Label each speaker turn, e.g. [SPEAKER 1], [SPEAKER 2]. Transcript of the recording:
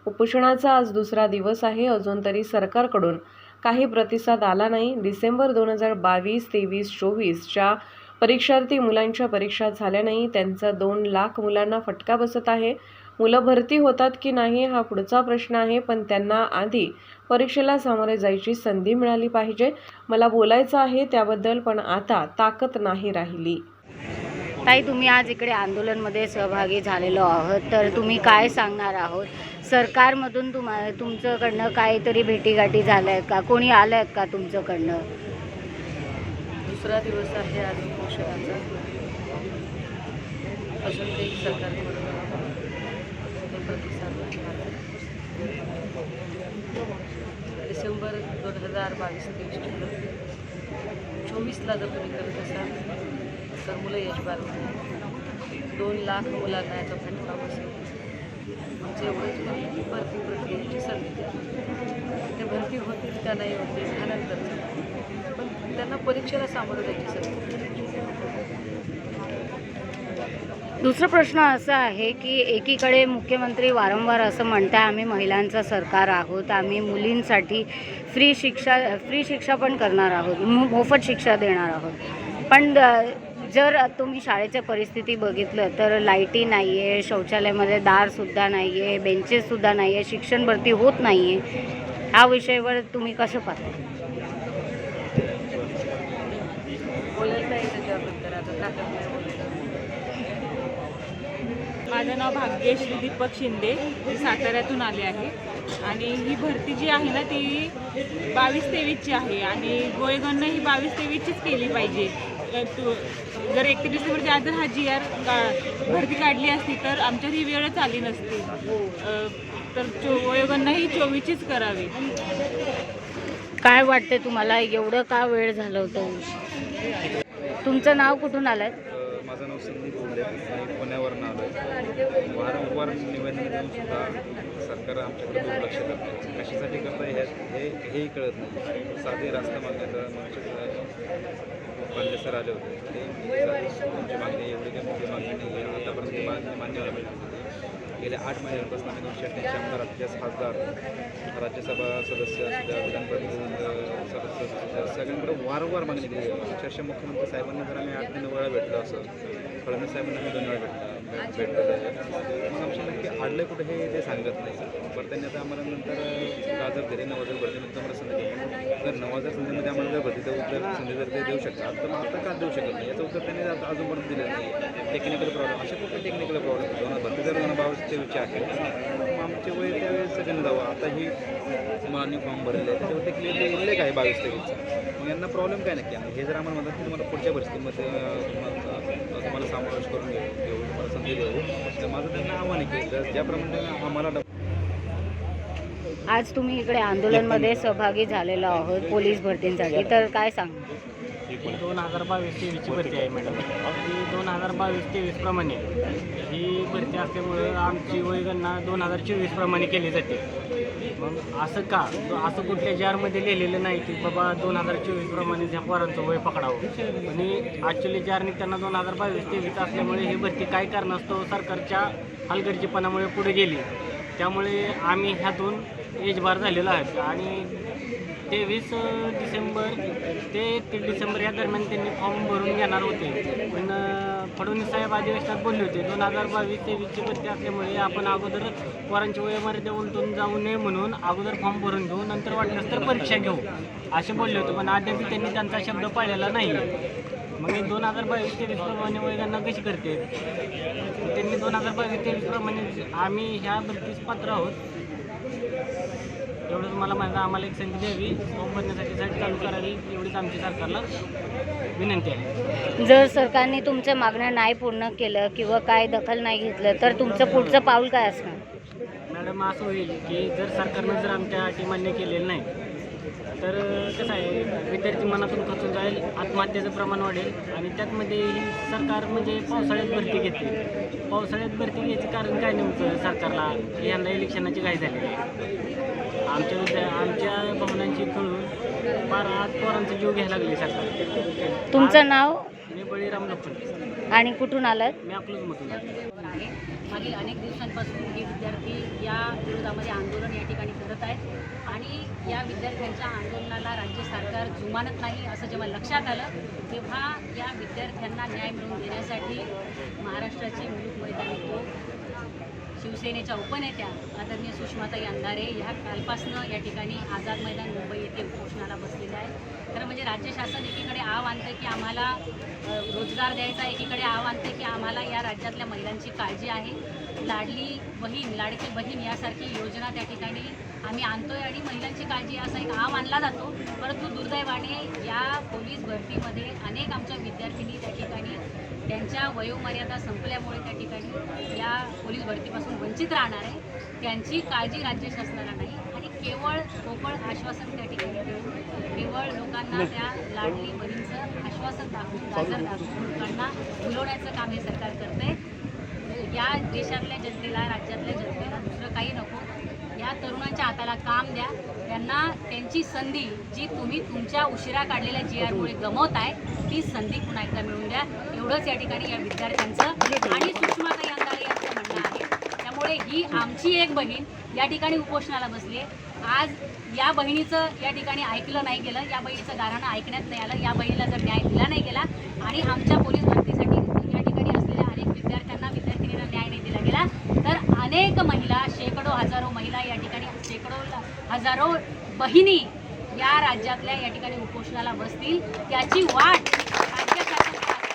[SPEAKER 1] उपोषणाचा आज दुसरा दिवस आहे. अजून तरी सरकारकडून काही प्रतिसाद आला नाही. डिसेंबर 2022, 23, 24च्या परीक्षार्थी मुलांच्या परीक्षा झाल्या नाही. त्यांचा 2 लाख मुलांना फटका बसत आहे. मुलं भरती होतात की नाही हा पुढचा प्रश्न आहे, पण त्यांना आधी परीक्षेला सामोरे जायची संधी मिळाली पाहिजे. मला बोलायचं आहे त्याबद्दल, पण आता ताकद नाही राहिली.
[SPEAKER 2] ताई, तुम्ही आज इकडे आंदोलनमध्ये सहभागी झालेलो आहोत, तर तुम्ही काय सांगणार आहोत? सरकारमधून तुमच्याकडनं काहीतरी भेटीगाठी झाल्या आहेत का? कोणी आलं आहेत का तुमच्याकडनं?
[SPEAKER 1] दुसरा दिवस आहे आज उपोषणाचा. अजून काही सरकारकडून प्रतिसाद नाही आला. डिसेंबर 2022-23 24ला जर तुम्ही करत असाल तर मुलं यशस्वी होतील. 2 लाख मुलांना याचा फटका बसेल. म्हणजे एवढंच भरती प्रक्रियेची संधी द्या. ते भरती होतील का नाही होतील हा नंतरचं, पण त्यांना परीक्षेला सामोरं जायची संधी.
[SPEAKER 2] दुसरा प्रश्न असा आहे की एकीकडे मुख्यमंत्री वारंवार असं म्हणतात, आम्ही महिलांचं सरकार आहोत, आम्ही मुलींसाठी फ्री शिक्षा पण करणार आहोत, मोफत शिक्षा देणार आहोत. पण जर तुम्ही शाळेच्या परिस्थिती बघितलं तर लाईटी नाही आहे, शौचालयामध्ये दारसुद्धा नाही आहे, बेंचेससुद्धा नाही आहे, शिक्षण भरती होत नाही आहे. ह्या विषयावर तुम्ही कसं पाहता?
[SPEAKER 1] बोलायला नाही त्याच्याबद्दल आता काय.
[SPEAKER 3] माझं नाव भाग्यश्री दीपक शिंदे, मी साताऱ्यातून आले आहे. आणि ही भरती जी आहे ना ती 22-23ची आहे आणि गोयगणना ही 22-23चीच केली पाहिजे. जर 31 डिसेंबरच्या आधी हा GR भरती काढली असती तर आमच्यात ही वेळच आली नसती. तर गोयगणना ही 24चीच करावी.
[SPEAKER 2] काय वाटते तुम्हाला, एवढं का वेळ झालं होतं? तुमचं नाव कुठून आलं?
[SPEAKER 4] माझं नाव संदीप बोलले, मी पुण्यावरून आलो आहे. वारंवार निवेदन देऊन सुद्धा सरकार आमच्याकडे दुर्लक्ष करतं. कशासाठी करतं हेही कळत नाही. साधे रास्ता मागण्याचा पंडित सर आले होते, ते तुमची मागणी एवढी काही मोठी मागणी नाही आहे, आतापर्यंत मान्य व्हायला पाहिजे. गेल्या 8 महिन्यांपासून आम्ही 288 आमदार, 48 खासदार, राज्यसभा सदस्य असू द्या, विधान परिषद सदस्य असू द्या, सगळ्यांकडे वारंवार मागणी केली. अक्षरशः मुख्यमंत्री साहेबांना जर आम्ही 8-9 वेळा भेटलो असं, फडणवीस साहेबांना आम्ही 2 वेळा भेटलेलं आहे. मग आमच्या नक्की अडलं कुठे हे ते सांगत नाही. बरं, त्यांनी आता आम्हाला नंतर गाजर दिले, 9,000 भरतीनंतर आम्हाला संधी दिली. जर 9,000 संधीमध्ये आम्हाला जर भरती संधी जर ते देऊ शकतात तर मग आता का देऊ शकत नाही याचं उत्तर त्यांनी अजूनपर्यंत दिलं नाही. टेक्निकल प्रॉब्लेम, असे कुठले टेक्निकल प्रॉब्लेम? भरती जर 22-23 आहे मग आमचे वय त्यावेळेस सगळ्यांना जावं. आता ही मुलांनी फॉर्म भरलेले आहे, त्याच्यावरती क्लिअरली उल्लेख आहे 22-23चा. मग यांना प्रॉब्लेम काय नक्की? हे जर आम्हाला म्हणतात की तुम्हाला पुढच्या परिस्थितीमध्ये तुम्हाला समावेश करून घेऊ, तुम्हाला संधी देऊ, तर माझं त्यांना आव्हान आहे की ज्याप्रमाणे आम्हाला.
[SPEAKER 2] आज तुम्ही इकडे आंदोलनमध्ये सहभागी झालेलो आहोत पोलीस भरतींसाठी, तर काय सांगा?
[SPEAKER 5] 2022-23ची भरती आहे मॅडम. ही 2022-23 प्रमाणे ही भरती असल्यामुळं आमची वयगणना 2024 प्रमाणे केली जाते. मग असं का? असं कुठल्या जारमध्ये लिहिलेलं नाही की बाबा 2024 प्रमाणे ह्या पोरांचं वय पकडावं. आणि ॲक्च्युली जार निघताना 2022-23 असल्यामुळे ही भरती काय कारणास्तव सरकारच्या हलगर्जीपणामुळे पुढे गेली. त्यामुळे आम्ही ह्यातून एजबार झालेलो आहे. आणि 23 डिसेंबर ते 31 डिसेंबर या दरम्यान त्यांनी फॉर्म भरून घेणार होते, पण फडणवीस साहेब अधिवेशनात बोलले होते 2022-23ची भरती असल्यामुळे आपण अगोदर पोरांची वयोमर्यादा उलटून जाऊ नये म्हणून अगोदर फॉर्म भरून घेऊ, नंतर वाटल्यास तर परीक्षा घेऊ असे बोलले होते. पण अद्याप त्यांनी त्यांचा शब्द पाळलेला नाही. मग 2022-23 प्रमाणे वयगणना कशी करते? त्यांनी 2022-23 प्रमाणे आम्ही ह्या भरतीस पात्र आहोत एवढंच मला माहिती. आम्हाला एक संधी द्यावी, फॉर्म भरण्यासाठी साईट चालू करावी एवढीच आमची सरकारला विनंती आहे.
[SPEAKER 2] जर सरकारने तुमच्या मागण्या नाही पूर्ण केलं किंवा काय दखल नाही घेतलं तर तुमचं पुढचं पाऊल काय असणार?
[SPEAKER 5] मॅडम, असं होईल की जर सरकारनं जर आमच्या अटी मान्य केलेलं नाही तर कसं आहे, विद्यार्थी मनातून खचून जाईल, आत्महत्येचं प्रमाण वाढेल. आणि त्यातमध्ये सरकार म्हणजे पावसाळ्यात भरती घेते. पावसाळ्यात भरती घ्यायचं कारण काय नेमकं सरकारला? यंदा इलेक्शनाची घाई झालेली आहे. आमच्या भावनांची कळून फार आज पोरांचा जीव घ्यायला लागले सरकार.
[SPEAKER 2] तुमचं नाव?
[SPEAKER 5] मी बळीराम लपटे.
[SPEAKER 2] आणि कुठून आलात?
[SPEAKER 5] मी अकलूजमधून आलो.
[SPEAKER 6] मागील अनेक दिवसांपासून हे विद्यार्थी या
[SPEAKER 2] विरोधामध्ये आंदोलन या ठिकाणी करत आहेत आणि या विद्यार्थ्यांच्या आंदोलनाला राज्य सरकार जुमानत नाही असं जेव्हा लक्षात आलं तेव्हा या विद्यार्थ्यांना न्याय मिळवून देण्यासाठी महाराष्ट्राचे मुलूक मैदानी शिवसेनेच्या उपनेत्या आदरणीय सुषमाताई अंधारे ह्या कालपासनं या ठिकाणी आझाद मैदान मुंबई येथे उपोषणाला बसलेले आहे. खरं म्हणजे राज्य शासन एकीकडे आव आणतं की आम्हाला रोजगार द्यायचा, एकीकडे आव आणतं की आम्हाला या राज्यातल्या महिलांची काळजी आहे. लाडली बहीण, लाडकी बहीण यासारखी योजना त्या ठिकाणी आम्ही आणतोय आणि महिलांची काळजी असा एक आव आणला जातो. परंतु दुर्दैवाने या पोलीस भरतीमध्ये अनेक आमच्या विद्यार्थिनी त्या ठिकाणी त्यांच्या वयोमर्यादा संपल्यामुळे त्या ठिकाणी या पोलीस भरतीपासून वंचित राहणार आहे. त्यांची काळजी राज्य शासनाला नाही आणि केवळ पोकळ आश्वासन त्या ठिकाणी देऊन केवळ लोकांना त्या लाडली बहीणचं आश्वासन दाखवून गाजर दाखवून लोकांना भुलवण्याचं काम हे सरकार करते. या देशातल्या जनतेला, राज्यातल्या जनतेला दुसरं काही नको. या तरुणांच्या हाताला काम द्या, त्यांना त्यांची संधी जी तुम्ही तुमच्या उशिरा काढलेल्या GRमुळे गमावताय ती संधी पुन्हा एकदा मिळवून द्या. एवढंच या ठिकाणी या विद्यार्थ्यांचं आणि सुषमाताई अंधारे यांचं म्हणणं आहे. त्यामुळे ही आमची एक बहीण या ठिकाणी उपोषणाला बसली आहे. आज या बहिणीचं या ठिकाणी ऐकलं नाही गेलं, या बहिणीचं गाऱ्हाणं ऐकण्यात नाही आलं, या बहिणीला जर न्याय दिला नाही गेला आणि आमच्या पोलीस भरतीसाठी या ठिकाणी असलेल्या अनेक विद्यार्थ्यांना, विद्यार्थिनींना न्याय नाही दिला गेला तर अनेक महिला, शेकडो हजारो महिला या ठिकाणी, शेकडो हजारो बहिणी या राज्यातल्या या ठिकाणी उपोषणाला बसतील. त्याची वाट राज्य शासन पाहत आहे.